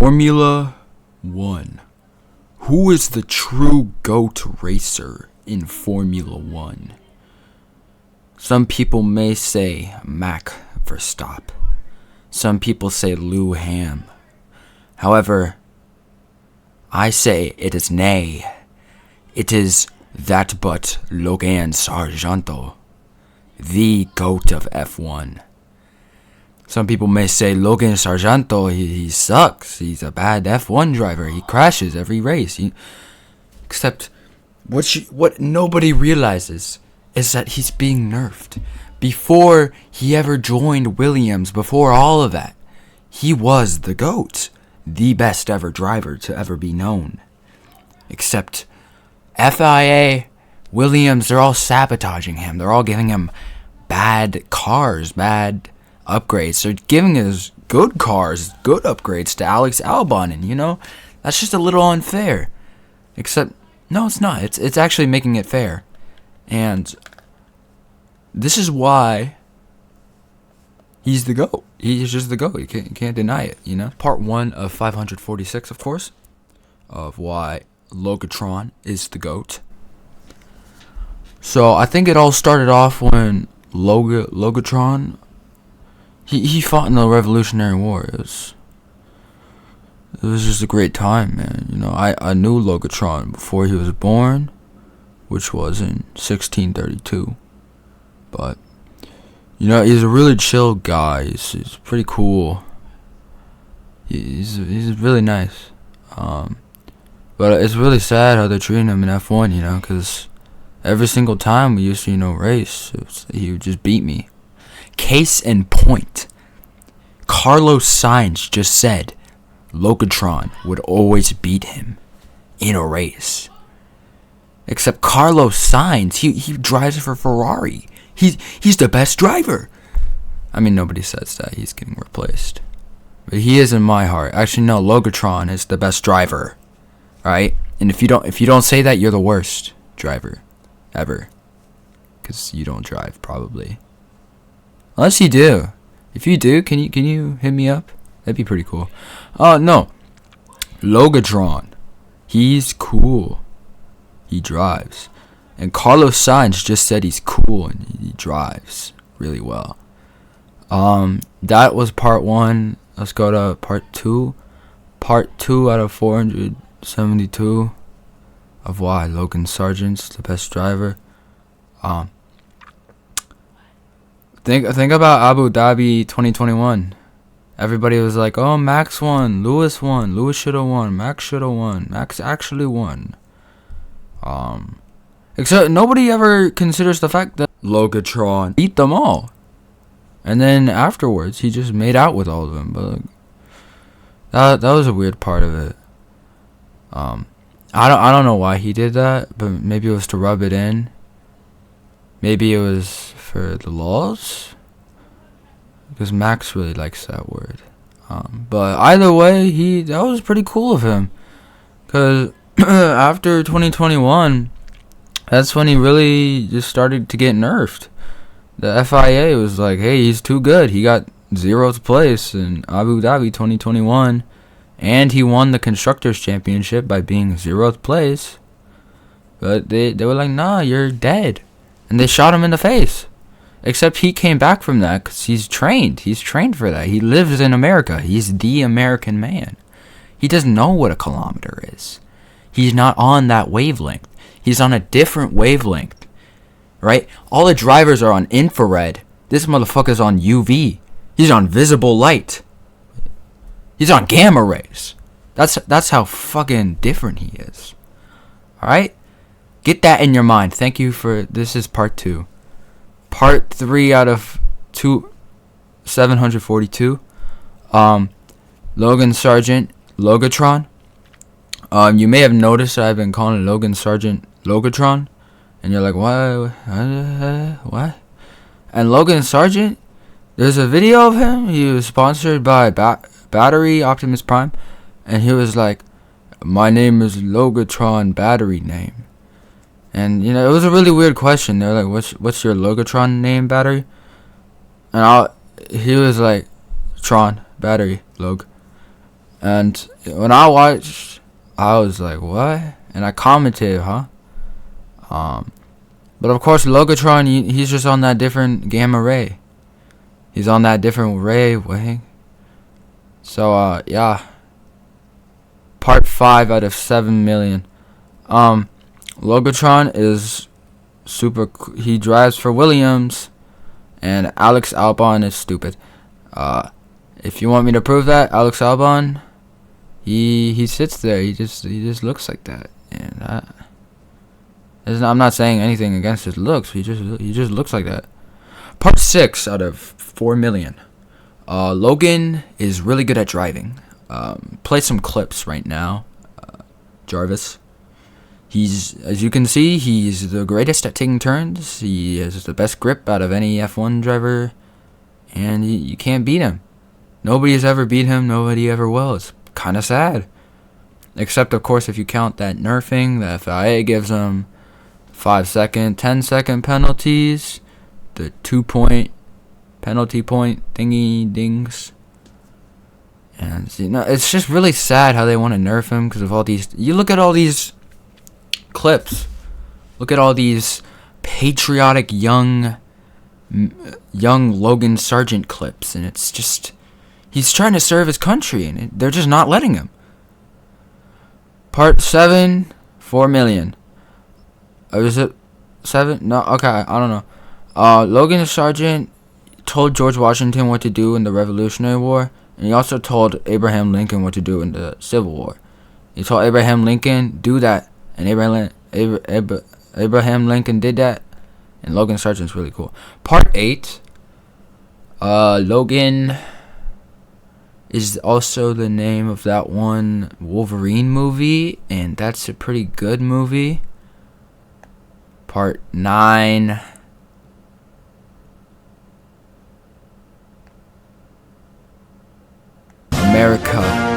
Formula 1. Who is the true GOAT racer in Formula 1? Some people may say Max Verstappen. Some people say Lou Ham. However, I say it is nay. It is that but Logan Sargeant, the GOAT of F1. Some people may say Logan Sargeant, he sucks. He's a bad F1 driver. He crashes every race. Except what nobody realizes is that he's being nerfed. Before he ever joined Williams, before all of that, he was the GOAT, the best ever driver to ever be known. Except FIA, Williams, they're all sabotaging him. They're all giving him bad cars, bad upgrades. They're giving us good cars, good upgrades to Alex Albon, and that's just a little unfair. Except, no, it's not. It's actually making it fair. And this is why he's the GOAT. He's just the GOAT. You can't deny it, Part 1 of 546, of course, of why Logatron is the GOAT. So I think it all started off when Logatron, he fought in the Revolutionary War. It was just a great time, man. I knew Logatron before he was born, which was in 1632. But he's a really chill guy. He's pretty cool. He's really nice. But it's really sad how they're treating him in F1, because every single time we used to, race, he would just beat me. Case in point, Carlos Sainz just said Logatron would always beat him in a race. Except Carlos Sainz, he drives for Ferrari. He's the best driver. I mean, nobody says that. He's getting replaced. But he is in my heart. Actually, no, Logatron is the best driver. Alright? And if you don't say that, you're the worst driver ever. Because you don't drive, probably. Unless you do. If you do, can you hit me up? That'd be pretty cool. No. Logatron. He's cool. He drives. And Carlos Sainz just said he's cool and he drives really well. That was part 1. Let's go to part 2. Part 2 out of 472 of why Logan Sargeant's the best driver. Think about Abu Dhabi 2021. Everybody was like, "Oh, Max won, Lewis won, Lewis should have won, Max should have won, Max actually won." Except nobody ever considers the fact that Logatron beat them all, and then afterwards he just made out with all of them. But that was a weird part of it. I don't know why he did that, but maybe it was to rub it in. Maybe it was for the laws, because Max really likes that word. But either way, that was pretty cool of him, because after 2021, that's when he really just started to get nerfed. The FIA was like, "Hey, he's too good. He got 0th place in Abu Dhabi 2021, and he won the Constructors' Championship by being 0th place." But they were like, "Nah, you're dead," and they shot him in the face. Except he came back from that because he's trained. He's trained for that. He lives in America. He's the American man. He doesn't know what a kilometer is. He's not on that wavelength. He's on a different wavelength, right? All the drivers are on infrared. This motherfucker's on UV. He's on visible light. He's on gamma rays. That's how fucking different he is. All right? Get that in your mind. Thank you for... This is part 2. Part 3 out of 742. Logan Sargeant, Logatron. You may have noticed that I've been calling Logan Sargeant Logatron, and you're like, what? And Logan Sargeant, there's a video of him. He was sponsored by Battery Optimus Prime, and he was like, "My name is Logatron Battery name." And it was a really weird question. They're like, "What's your Logatron name, Battery?" And he was like, "Tron Battery Log." And when I watched, I was like, what? And I commented, huh? But of course, Logatron, he's just on that different gamma ray. He's on that different ray wave. So, yeah. Part 5 out of 7 million. Logatron is super. He drives for Williams, and Alex Albon is stupid. If you want me to prove that, Alex Albon, he sits there. He just looks like that, and I'm not saying anything against his looks. He just looks like that. Part 6 out of 4 million. Logan is really good at driving. Play some clips right now. Jarvis. As you can see, he's the greatest at taking turns. He has the best grip out of any F1 driver, and you can't beat him. Nobody has ever beat him. Nobody ever will. It's kind of sad. Except, of course, if you count that nerfing, the FIA gives him 5-second, 10-second penalties, the 2-point penalty point thingy dings. And it's just really sad how they want to nerf him because of all these. You look at all these clips. Look at all these patriotic young Logan Sargeant clips, and it's just he's trying to serve his country, and they're just not letting him. Part 7, 4 million. Is it 7? No, okay, I don't know. Logan Sargeant told George Washington what to do in the Revolutionary War, and he also told Abraham Lincoln what to do in the Civil War. He told Abraham Lincoln, do that, and Abraham Lincoln did that, and Logan Sargeant's really cool. Part 8, Logan is also the name of that one Wolverine movie, and that's a pretty good movie. Part 9, America.